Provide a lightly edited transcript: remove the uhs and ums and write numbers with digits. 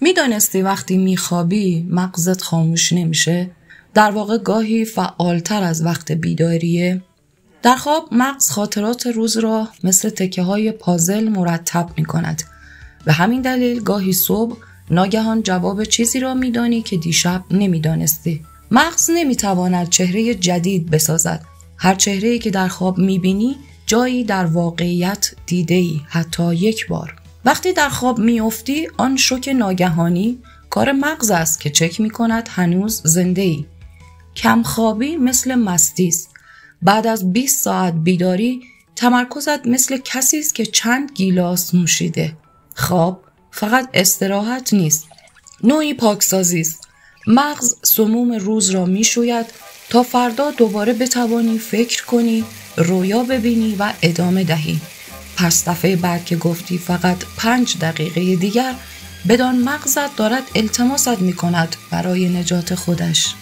میدانستی وقتی میخوابی مغزت خاموش نمیشه؟ در واقع گاهی فعالتر از وقت بیداریه. در خواب مغز خاطرات روز را مثل تکه های پازل مرتب می کند. به همین دلیل گاهی صبح ناگهان جواب چیزی را میدانی که دیشب نمیدانستی. مغز نمیتواند چهره جدید بسازد. هر چهره‌ای که در خواب میبینی جایی در واقعیت دیده‌ای، حتی یک بار. وقتی در خواب میافتی آن شوک ناگهانی کار مغز است که چک میکند هنوز زنده‌ای. کم خوابی مثل مستی است. بعد از 20 ساعت بیداری تمرکزت مثل کسی است که چند گیلاس نوشیده. خواب فقط استراحت نیست، نوعی پاکسازی است. مغز سموم روز را میشوید تا فردا دوباره بتوانی فکر کنی، رویا ببینی و ادامه دهی. پس دفعه بعد که گفتی فقط 5 دقیقه دیگر، بدان مغزت دارد التماست میکند برای نجات خودش.